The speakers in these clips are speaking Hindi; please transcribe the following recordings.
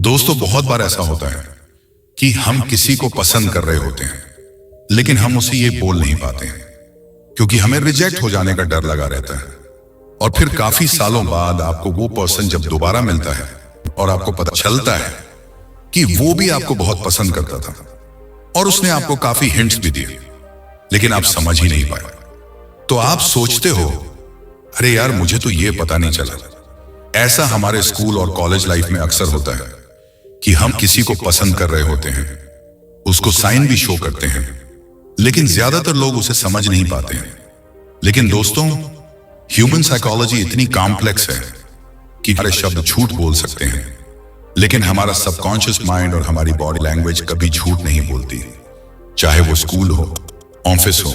दोस्तों, बहुत बार ऐसा होता है कि हम किसी को पसंद कर रहे होते हैं, लेकिन हम उसे ये बोल नहीं पाते हैं क्योंकि हमें रिजेक्ट हो जाने का डर लगा रहता है। और फिर काफी सालों बाद आपको वो पर्सन जब दोबारा मिलता है और आपको पता चलता है कि वो भी आपको बहुत पसंद करता था और उसने आपको काफी हिंट्स भी दिए, लेकिन आप समझ ही नहीं पाए। तो आप सोचते हो, अरे यार, मुझे तो ये पता नहीं चला। ऐसा हमारे स्कूल और कॉलेज लाइफ में अक्सर होता है कि हम किसी को पसंद कर रहे होते हैं, उसको साइन भी शो करते हैं, लेकिन ज्यादातर लोग उसे समझ नहीं पाते हैं। लेकिन दोस्तों, ह्यूमन साइकोलॉजी इतनी कॉम्प्लेक्स है कि हमारे शब्द झूठ बोल सकते हैं, लेकिन हमारा सबकॉन्शियस माइंड और हमारी बॉडी लैंग्वेज कभी झूठ नहीं बोलती। चाहे वो स्कूल हो, ऑफिस हो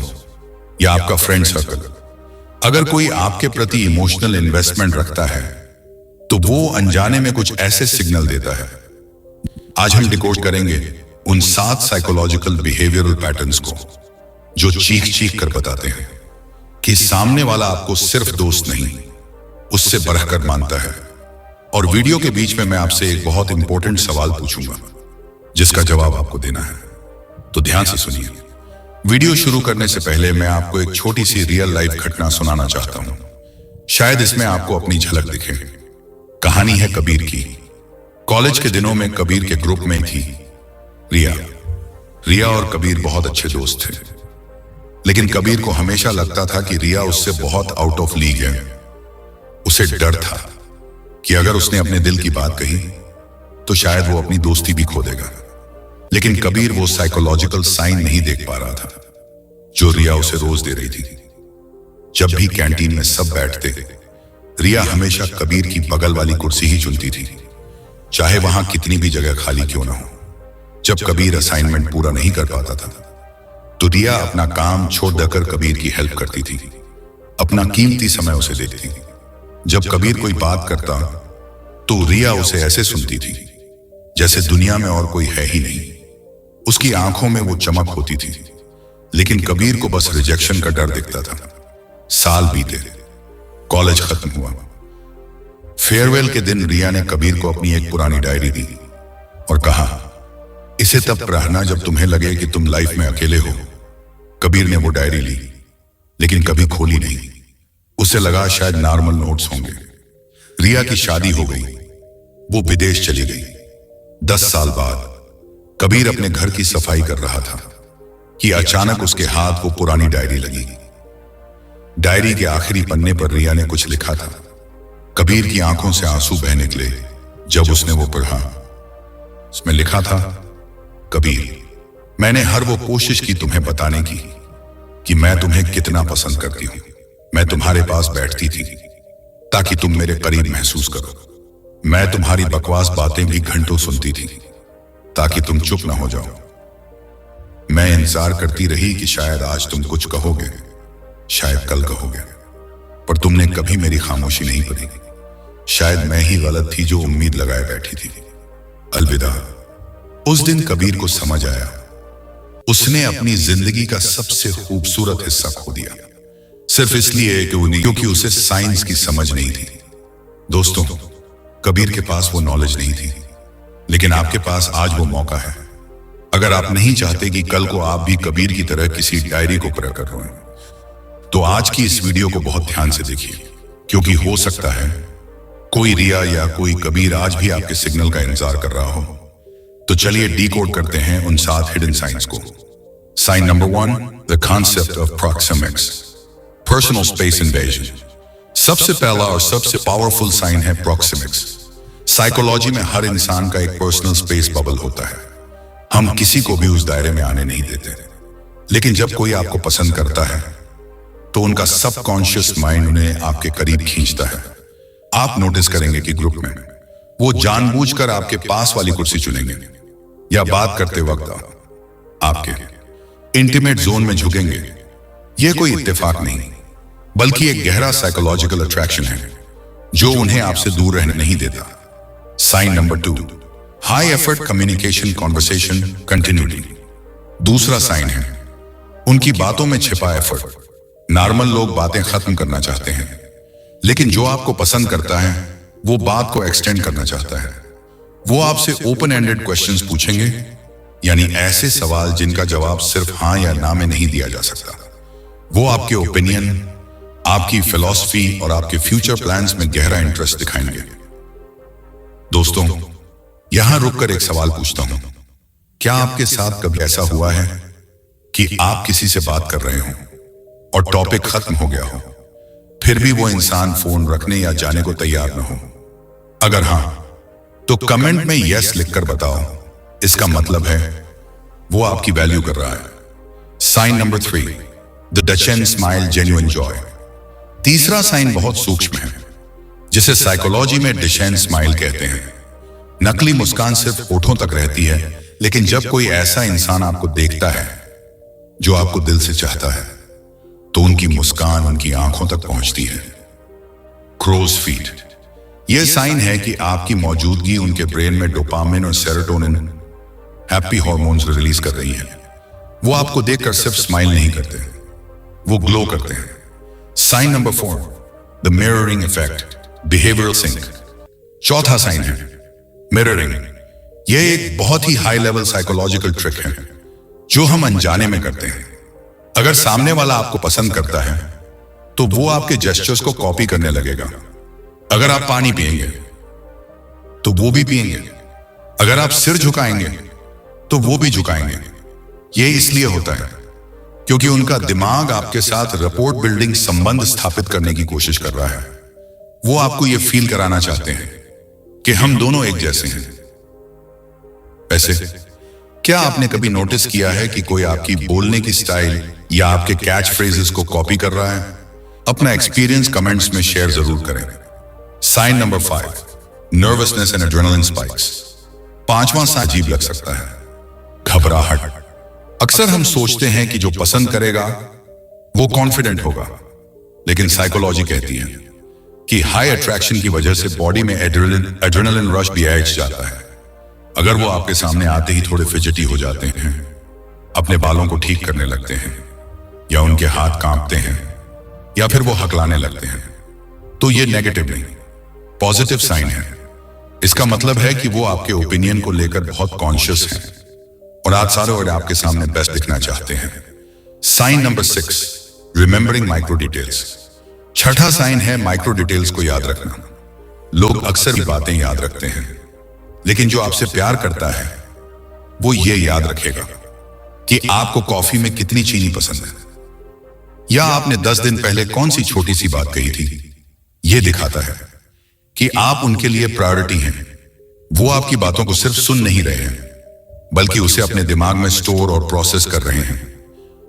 या आपका फ्रेंड सर्कल, अगर कोई आपके प्रति इमोशनल इन्वेस्टमेंट रखता है तो वो अनजाने में कुछ ऐसे सिग्नल देता है। आज हम डिकोड करेंगे उन 7 साइकोलॉजिकल बिहेवियरल पैटर्न्स को जो चीख चीख कर बताते हैं कि सामने वाला आपको सिर्फ दोस्त नहीं, उससे बढ़कर मानता है। और वीडियो के बीच में मैं आपसे एक बहुत इंपॉर्टेंट सवाल पूछूंगा जिसका जवाब आपको देना है, तो ध्यान से सुनिए। वीडियो शुरू करने से पहले मैं आपको एक छोटी सी रियल लाइफ घटना सुनाना चाहता हूं। शायद इसमें आपको अपनी झलक दिखे। कहानी है कबीर की। कॉलेज के दिनों में कबीर के ग्रुप में थी रिया। रिया और कबीर बहुत अच्छे दोस्त थे, लेकिन कबीर को हमेशा लगता था कि रिया उससे बहुत आउट ऑफ लीग है। उसे डर था कि अगर उसने अपने दिल की बात कही तो शायद वो अपनी दोस्ती भी खो देगा। लेकिन कबीर वो साइकोलॉजिकल साइन नहीं देख पा रहा था जो रिया उसे रोज दे रही थी। जब भी कैंटीन में सब बैठते, रिया हमेशा कबीर की बगल वाली कुर्सी ही चुनती थी, चाहे वहां कितनी भी जगह खाली क्यों ना हो। जब कबीर असाइनमेंट पूरा नहीं कर पाता था तो रिया अपना काम छोड़ देकर कबीर की हेल्प करती थी, अपना कीमती समय उसे देती थी। जब कबीर कोई बात करता तो रिया उसे ऐसे सुनती थी जैसे दुनिया में और कोई है ही नहीं। उसकी आंखों में वो चमक होती थी, लेकिन कबीर को बस रिजेक्शन का डर दिखता था। साल बीते, कॉलेज खत्म हुआ। फेयरवेल के दिन रिया ने कबीर को अपनी एक पुरानी डायरी दी और कहा, इसे तब पढ़ना जब तुम्हें लगे कि तुम लाइफ में अकेले हो। कबीर ने वो डायरी ली, लेकिन कभी खोली नहीं। उसे लगा शायद नॉर्मल नोट्स होंगे। रिया की शादी हो गई, वो विदेश चली गई। 10 साल बाद कबीर अपने घर की सफाई कर रहा था कि अचानक उसके हाथ वो पुरानी डायरी लगी। डायरी के आखिरी पन्ने पर रिया ने कुछ लिखा था। कबीर की आंखों से आंसू बह निकले जब उसने वो पढ़ा। उसमें लिखा था, कबीर, मैंने हर वो कोशिश की तुम्हें बताने की कि मैं तुम्हें कितना पसंद करती हूं। मैं तुम्हारे पास बैठती थी ताकि तुम मेरे करीब महसूस करो। मैं तुम्हारी बकवास बातें भी घंटों सुनती थी ताकि तुम चुप ना हो जाओ। मैं इंतजार करती रही कि शायद आज तुम कुछ कहोगे, शायद कल कहोगे, पर तुमने कभी मेरी खामोशी नहीं पढ़ी। शायद मैं ही गलत थी जो उम्मीद लगाए बैठी थी। अलविदा। उस दिन कबीर को समझ आया, उसने अपनी जिंदगी का सबसे खूबसूरत हिस्सा खो दिया, सिर्फ इसलिए क्योंकि उसे साइंस की समझ नहीं थी। दोस्तों, कबीर के पास वो नॉलेज नहीं थी, लेकिन आपके पास आज वो मौका है। अगर आप नहीं चाहते कि कल को आप भी कबीर की तरह किसी डायरी को पढ़ कर रोएं, तो आज की इस वीडियो को बहुत ध्यान से देखिए, क्योंकि हो सकता है कोई रिया या कोई कबीर आज भी आपके सिग्नल का इंतजार कर रहा हो। तो चलिए डीकोड करते हैं उन 7 हिडन साइंस को। Sign number 1, the concept of proxemics, personal space invasion. सबसे पहला और सबसे पावरफुल साइन है प्रॉक्सिमिक्स। साइकोलॉजी में हर इंसान का एक पर्सनल स्पेस बबल होता है। हम किसी को भी उस दायरे में आने नहीं देते, लेकिन जब कोई आपको पसंद करता है तो उनका सबकॉन्शियस माइंड उन्हें आपके करीब खींचता है। आप नोटिस करेंगे कि ग्रुप में वो जानबूझकर आपके पास वाली कुर्सी चुनेंगे या बात करते वक्त आपके इंटीमेट जोन में झुकेंगे। यह कोई इत्तेफाक नहीं, बल्कि एक गहरा साइकोलॉजिकल अट्रैक्शन है जो उन्हें आपसे दूर रहने नहीं देता। Sign number 2, high effort communication conversation continuity. दूसरा साइन है उनकी बातों में छिपा एफर्ट। नॉर्मल लोग बातें खत्म करना चाहते हैं, लेकिन जो आपको पसंद करता है वो बात को एक्सटेंड करना चाहता है। वो आपसे ओपन एंडेड क्वेश्चंस पूछेंगे, यानी ऐसे सवाल जिनका जवाब सिर्फ हाँ या ना में नहीं दिया जा सकता। वो आपके ओपिनियन, आपकी फिलॉसफी और आपके फ्यूचर प्लान्स में गहरा इंटरेस्ट दिखाएंगे। दोस्तों, यहां रुककर एक सवाल पूछता हूं, क्या आपके साथ कभी ऐसा हुआ है कि आप किसी से बात कर रहे हो और टॉपिक खत्म हो गया हो, फिर भी वो इंसान फोन रखने या जाने को तैयार न हो? अगर हां, तो कमेंट में यस लिखकर बताओ। इसका मतलब है वो आपकी वैल्यू कर रहा है। Sign number 3, the Duchenne smile genuine joy. तीसरा साइन बहुत सूक्ष्म है, जिसे साइकोलॉजी में डचेन स्माइल कहते हैं। नकली मुस्कान सिर्फ होठों तक रहती है, लेकिन जब कोई ऐसा इंसान आपको देखता है जो आपको दिल से चाहता है, तो उनकी मुस्कान उनकी आंखों तक पहुंचती है। क्रोज फीट, यह साइन है कि आपकी मौजूदगी उनके ब्रेन में डोपामिन और सेरोटोनिन, हैप्पी हॉर्मोन्स रिलीज कर रही है। वो आपको देखकर सिर्फ स्माइल नहीं करते, वो ग्लो करते हैं। Sign number 4, the mirroring effect, behavioural sync. चौथा साइन है मिररिंग। यह एक बहुत ही हाई लेवल साइकोलॉजिकल ट्रिक है जो हम अनजाने में करते हैं। अगर सामने वाला आपको पसंद करता है तो वो आपके जेस्चर्स को कॉपी करने लगेगा। अगर आप पानी पिएंगे तो वो भी पिएंगे। अगर आप सिर झुकाएंगे तो वो भी झुकाएंगे। यह इसलिए होता है क्योंकि उनका दिमाग आपके साथ रपोर्ट बिल्डिंग संबंध स्थापित करने की कोशिश कर रहा है। वो आपको यह फील कराना चाहते हैं कि हम दोनों एक जैसे हैं। वैसे क्या आपने कभी नोटिस किया है कि कोई आपकी बोलने की स्टाइल या आपके कैच फ्रेजेस को कॉपी कर रहा है? अपना एक्सपीरियंस कमेंट्स में शेयर जरूर करें। Sign number 5, nervousness and adrenaline spikes. पांचवां साइन अजीब लग सकता है, घबराहट। अक्सर हम सोचते हैं कि जो पसंद करेगा वो कॉन्फिडेंट होगा, लेकिन साइकोलॉजी कहती है कि हाई अट्रैक्शन की वजह से बॉडी में एड्रेनलिन रश भी बढ़ जाता है। अगर वो आपके सामने आते ही थोड़े फिजिटी हो जाते हैं, अपने बालों को ठीक करने लगते हैं, या उनके हाथ कांपते हैं, या फिर वो हकलाने लगते हैं, तो ये नेगेटिव नहीं, पॉजिटिव साइन है। इसका मतलब है कि वो आपके ओपिनियन को लेकर बहुत कॉन्शियस हैं और आज सारे और आपके सामने बेस्ट दिखना चाहते हैं। Sign number 6, remembering micro details. छठा साइन है माइक्रो डिटेल्स को याद रखना। लोग अक्सर बातें याद रखते हैं, लेकिन जो आपसे प्यार करता है वो ये याद रखेगा कि आपको कॉफी में कितनी चीनी पसंद है, या आपने 10 दिन पहले कौन सी छोटी सी बात कही थी। ये दिखाता है कि आप उनके लिए प्रायोरिटी हैं। वो आपकी बातों को सिर्फ सुन नहीं रहे हैं, बल्कि उसे अपने दिमाग में स्टोर और प्रोसेस कर रहे हैं।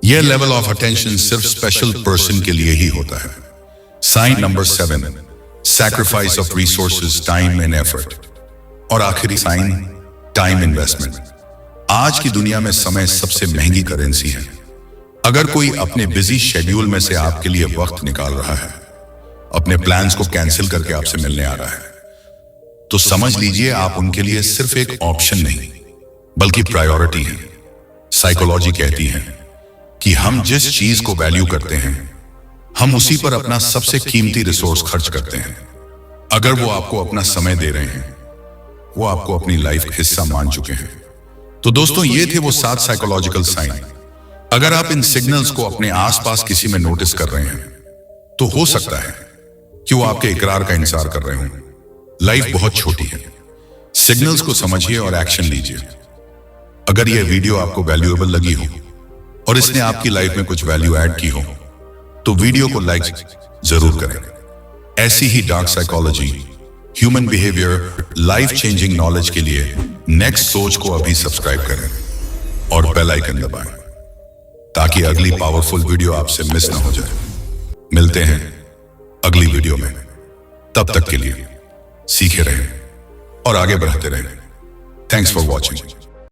यह लेवल ऑफ अटेंशन सिर्फ स्पेशल पर्सन के लिए ही होता है। Sign number 7, sacrifice of resources, time and effort. और आखिरी साइन, टाइम इन्वेस्टमेंट। आज की दुनिया में समय सबसे महंगी करेंसी है। अगर कोई अपने बिजी शेड्यूल में से आपके लिए वक्त निकाल रहा है, अपने प्लान्स को कैंसिल करके आपसे मिलने आ रहा है, तो समझ लीजिए आप उनके लिए सिर्फ एक ऑप्शन नहीं, बल्कि प्रायोरिटी है। साइकोलॉजी कहती है कि हम जिस चीज को वैल्यू करते हैं, हम उसी पर अपना सबसे कीमती रिसोर्स खर्च करते हैं। अगर वो आपको अपना समय दे रहे हैं, वो आपको अपनी लाइफ का हिस्सा मान चुके हैं। तो दोस्तों, ये थे वो 7 साइकोलॉजिकल साइन। अगर आप इन सिग्नल्स को अपने आसपास किसी में नोटिस कर रहे हैं, तो हो सकता है कि वो आपके इकरार का इंतजार कर रहे हों। लाइफ बहुत छोटी है, सिग्नल्स को समझिए और एक्शन लीजिए। अगर यह वीडियो आपको वैल्यूएबल लगी हो और इसने आपकी लाइफ में कुछ वैल्यू ऐड की हो, तो वीडियो को लाइक जरूर करें। ऐसी ही dark psychology, human behaviour, life changing knowledge के लिए नेक्स्ट सोच को अभी सब्सक्राइब करें और बेल आइकन दबाएं, ताकि अगली पावरफुल वीडियो आपसे मिस ना हो जाए। मिलते हैं अगली वीडियो में। तब तक के लिए सीखे रहें और आगे बढ़ते रहें। Thanks for watching.